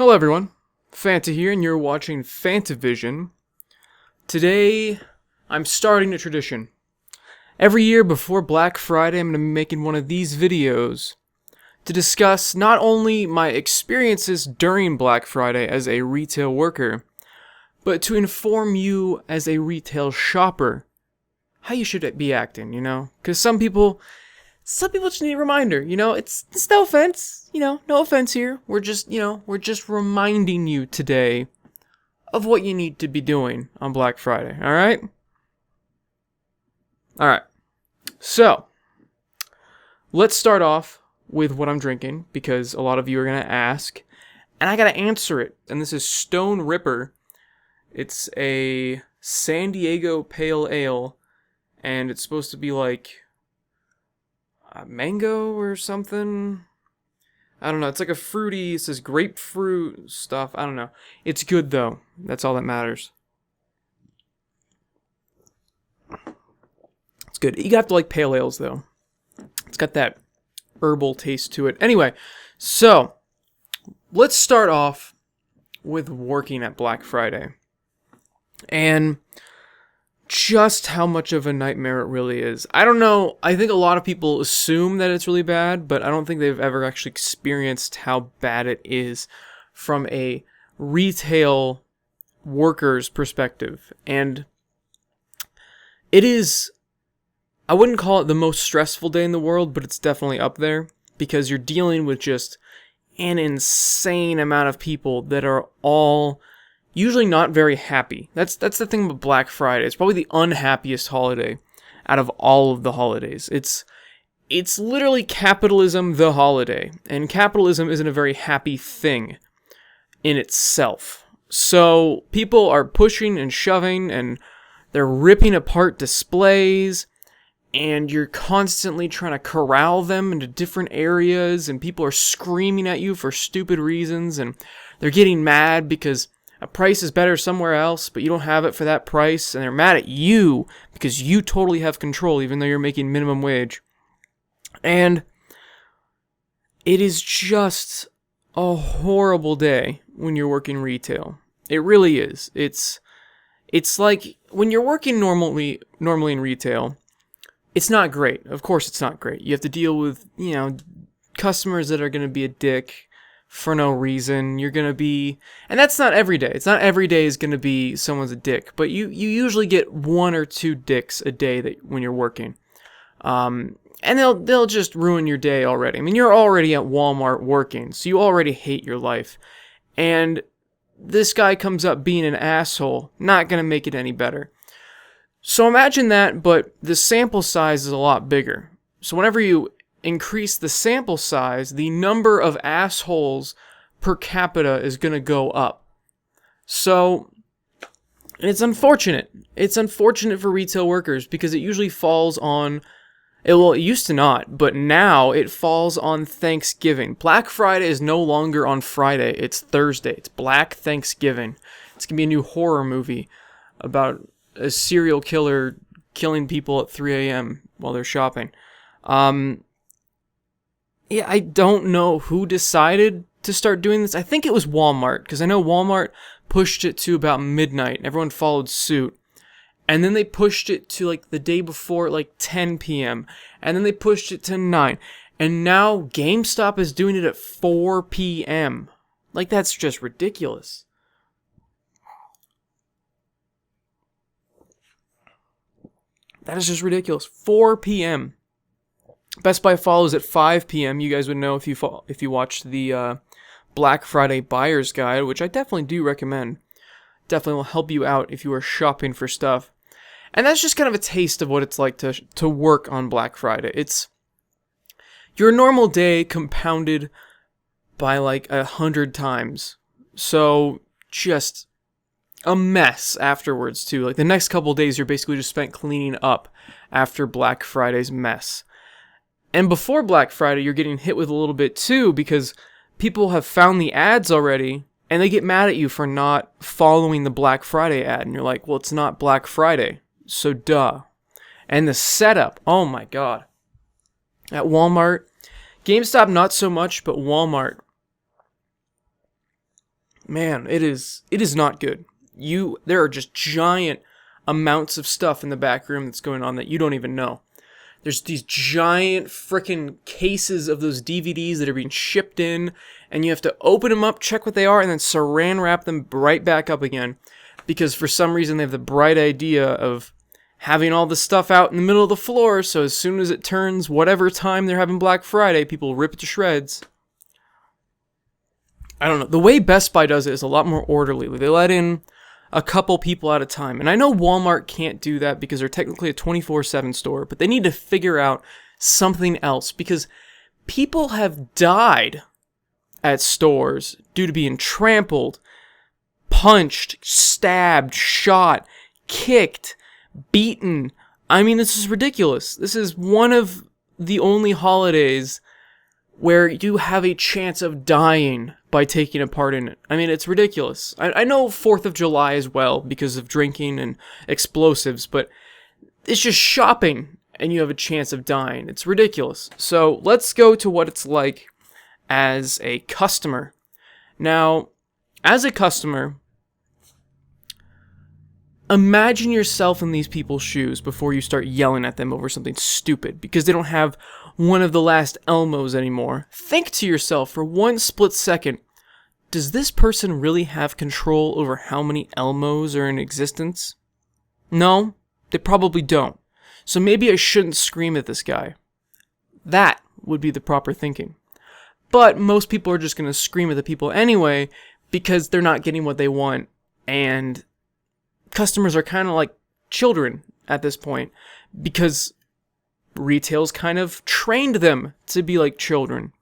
Hello everyone, Fanta here, and you're watching Fantavision. Today, I'm starting a tradition. Every year before Black Friday, I'm going to be making one of these videos to discuss not only my experiences during Black Friday as a retail worker, but to inform you as a retail shopper how you should be acting, Because some people just need a reminder, it's no offense, no offense here. We're just reminding you today of what you need to be doing on Black Friday, alright? Alright, so, let's start off with what I'm drinking, because a lot of you are going to ask, and I gotta answer it, and this is Stone Ripper. It's a San Diego Pale Ale, and it's supposed to be like mango or something. I don't know. It's like a fruity, it says grapefruit stuff. I don't know. It's good though. That's all that matters. It's good. You have to like pale ales though. It's got that herbal taste to it. Anyway, so let's start off with working at Black Friday. And just how much of a nightmare it really is. I don't know. I think a lot of people assume that it's really bad, but I don't think they've ever actually experienced how bad it is from a retail worker's perspective. And it is, I wouldn't call it the most stressful day in the world, but it's definitely up there because you're dealing with just an insane amount of people that are all usually not very happy. That's the thing about Black Friday. It's probably the unhappiest holiday out of all of the holidays. It's literally capitalism the holiday. And capitalism isn't a very happy thing in itself. So people are pushing and shoving and they're ripping apart displays and you're constantly trying to corral them into different areas and people are screaming at you for stupid reasons and they're getting mad because a price is better somewhere else, but you don't have it for that price, and they're mad at you because you totally have control, even though you're making minimum wage. And it is just a horrible day when you're working retail. It really is. It's like when you're working normally in retail, it's not great. Of course it's not great. You have to deal with, customers that are going to be a dick for no reason. You're gonna be, and that's not every day. It's not every day is gonna be someone's a dick, but you usually get one or two dicks a day that when you're working, and they'll just ruin your day already. I mean, you're already at Walmart working, so you already hate your life, and this guy comes up being an asshole. Not gonna make it any better. So imagine that, but the sample size is a lot bigger. So whenever you increase the sample size, the number of assholes per capita is going to go up. So, it's unfortunate. It's unfortunate for retail workers because it usually falls on, it used to not, but now it falls on Thanksgiving. Black Friday is no longer on Friday, it's Thursday. It's Black Thanksgiving. It's going to be a new horror movie about a serial killer killing people at 3 a.m. while they're shopping. Yeah, I don't know who decided to start doing this. I think it was Walmart, because I know Walmart pushed it to about midnight, and everyone followed suit. And then they pushed it to, like, the day before, like, 10 p.m. And then they pushed it to 9. And now GameStop is doing it at 4 p.m. Like, that's just ridiculous. That is just ridiculous. 4 p.m. Best Buy follows at 5 p.m. You guys would know if you watched the Black Friday Buyer's Guide, which I definitely do recommend. Definitely will help you out if you are shopping for stuff. And that's just kind of a taste of what it's like to work on Black Friday. It's your normal day compounded by like 100 times. So just a mess afterwards too. Like the next couple days you're basically just spent cleaning up after Black Friday's mess. And before Black Friday, you're getting hit with a little bit too because people have found the ads already and they get mad at you for not following the Black Friday ad. And you're like, well, it's not Black Friday, so duh. And the setup, oh my god. At Walmart, GameStop not so much, but Walmart. Man, it is not good. There are just giant amounts of stuff in the back room that's going on that you don't even know. There's these giant frickin' cases of those DVDs that are being shipped in, and you have to open them up, check what they are, and then saran wrap them right back up again. Because for some reason they have the bright idea of having all the stuff out in the middle of the floor, so as soon as it turns whatever time they're having Black Friday, people rip it to shreds. I don't know. The way Best Buy does it is a lot more orderly. They let in a couple people at a time. And I know Walmart can't do that because they're technically a 24/7 store, but they need to figure out something else because people have died at stores due to being trampled, punched, stabbed, shot, kicked, beaten. I mean, this is ridiculous. This is one of the only holidays where you have a chance of dying by taking a part in it. I mean, it's ridiculous. I know 4th of July as well because of drinking and explosives, but it's just shopping and you have a chance of dying. It's ridiculous. So let's go to what it's like as a customer. Now, as a customer, imagine yourself in these people's shoes before you start yelling at them over something stupid because they don't have one of the last Elmos anymore. Think to yourself for one split second, does this person really have control over how many Elmos are in existence? No, they probably don't. So maybe I shouldn't scream at this guy. That would be the proper thinking. But most people are just going to scream at the people anyway because they're not getting what they want, and customers are kind of like children at this point because retail's kind of trained them to be like children.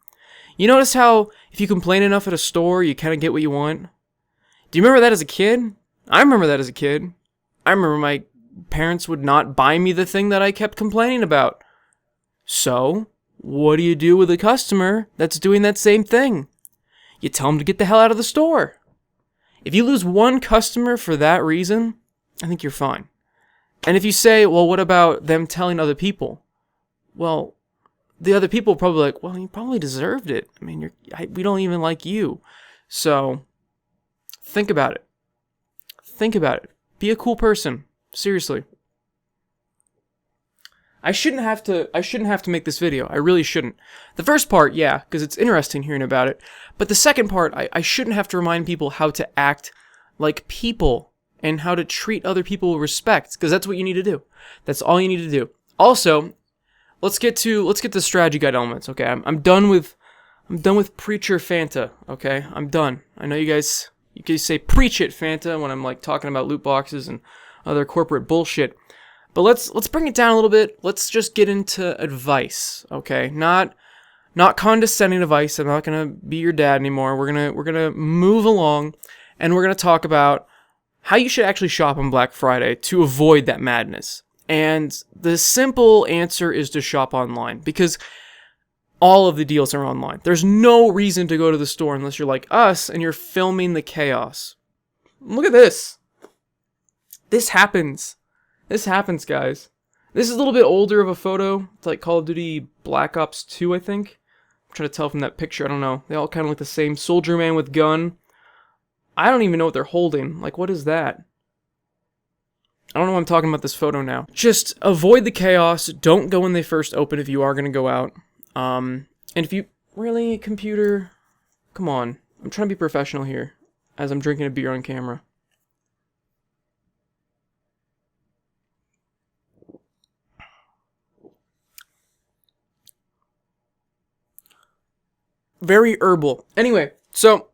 You notice how if you complain enough at a store, you kind of get what you want? Do you remember that as a kid? I remember that as a kid. I remember my parents would not buy me the thing that I kept complaining about. So, what do you do with a customer that's doing that same thing? You tell them to get the hell out of the store. If you lose one customer for that reason, I think you're fine. And if you say, well, what about them telling other people? Well, the other people are probably like, well, you probably deserved it. I mean, we don't even like you. So, think about it. Think about it. Be a cool person. Seriously. I shouldn't have to make this video. I really shouldn't. The first part, yeah, because it's interesting hearing about it. But the second part, I shouldn't have to remind people how to act like people and how to treat other people with respect, because that's what you need to do. That's all you need to do. Also, let's get to strategy guide elements. Okay, I'm done with Preacher Fanta. Okay, I'm done. I know you guys say preach it Fanta when I'm like talking about loot boxes and other corporate bullshit. But let's bring it down a little bit. Let's just get into advice, okay? Not condescending advice. I'm not gonna be your dad anymore. We're gonna move along, and we're gonna talk about how you should actually shop on Black Friday to avoid that madness. And the simple answer is to shop online because all of the deals are online. There's no reason to go to the store unless you're like us and you're filming the chaos. Look at this. This happens. This happens, guys. This is a little bit older of a photo. It's like Call of Duty Black Ops 2, I think. I'm trying to tell from that picture. I don't know. They all kind of look the same. Soldier man with gun. I don't even know what they're holding. Like, what is that? I don't know why I'm talking about this photo now. Just avoid the chaos. Don't go when they first open if you are going to go out. And if you... Really, computer? Come on. I'm trying to be professional here as I'm drinking a beer on camera. Very herbal. Anyway, so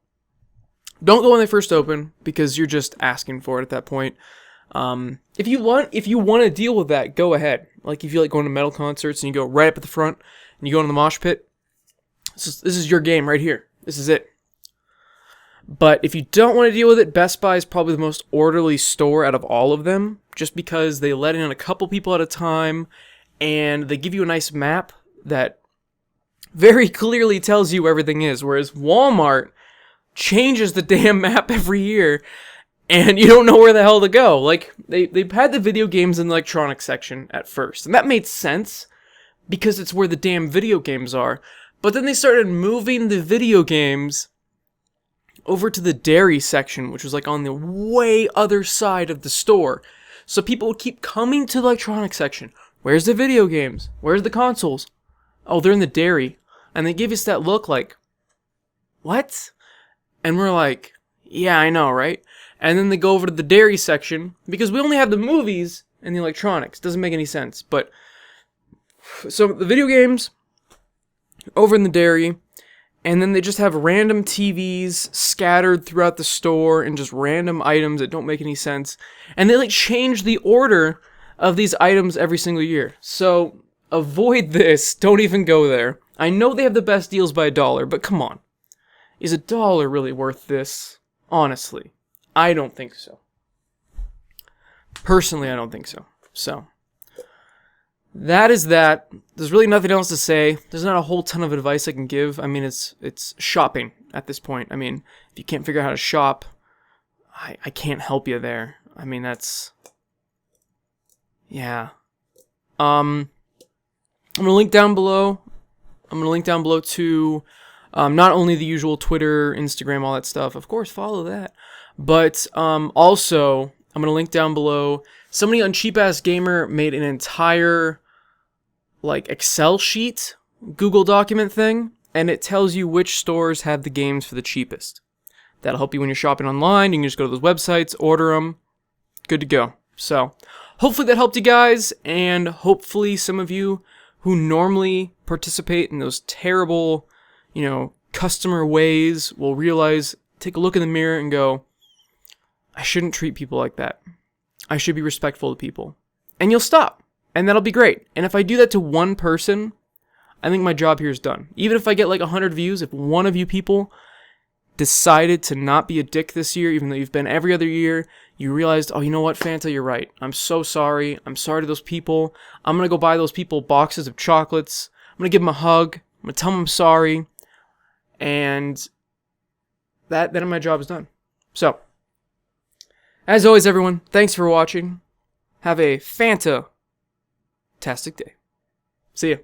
don't go when they first open because you're just asking for it at that point. If you want to deal with that, go ahead. Like if you like going to metal concerts and you go right up at the front and you go in the mosh pit, this is your game right here. This is it. But if you don't want to deal with it, Best Buy is probably the most orderly store out of all of them, just because they let in a couple people at a time and they give you a nice map that very clearly tells you where everything is, whereas Walmart changes the damn map every year, and you don't know where the hell to go. Like, they had the video games in the electronics section at first, and that made sense, because it's where the damn video games are, but then they started moving the video games over to the dairy section, which was like on the way other side of the store. So people would keep coming to the electronics section. Where's the video games? Where's the consoles? Oh, they're in the dairy. And they give us that look like, what? And we're like, yeah, I know, right? And then they go over to the dairy section because we only have the movies and the electronics. Doesn't make any sense. But so the video games over in the dairy, and then they just have random TVs scattered throughout the store and just random items that don't make any sense. And they like change the order of these items every single year. So avoid this. Don't even go there. I know they have the best deals by $1, but come on. Is $1 really worth this? Honestly, I don't think so. Personally, I don't think so. So that is that. There's really nothing else to say. There's not a whole ton of advice I can give. I mean, it's shopping at this point. I mean, if you can't figure out how to shop, I can't help you there. I mean, that's... yeah. I'm going to link down below. I'm going to link down below to not only the usual Twitter, Instagram, all that stuff. Of course, follow that. But also, I'm going to link down below. Somebody on Cheap Ass Gamer made an entire like Excel sheet, Google document thing, and it tells you which stores have the games for the cheapest. That'll help you when you're shopping online. You can just go to those websites, order them. Good to go. So, hopefully that helped you guys, and hopefully some of you who normally participate in those terrible, customer ways will realize, take a look in the mirror and go, I shouldn't treat people like that. I should be respectful to people. And you'll stop. And that'll be great. And if I do that to one person, I think my job here is done. Even if I get like 100 views, if one of you people decided to not be a dick this year, even though you've been every other year, you realized, oh, you know what, Fanta, you're right. I'm so sorry. I'm sorry to those people. I'm going to go buy those people boxes of chocolates. I'm going to give them a hug. I'm going to tell them I'm sorry. And then my job is done. So, as always, everyone, thanks for watching. Have a Fanta-tastic day. See ya.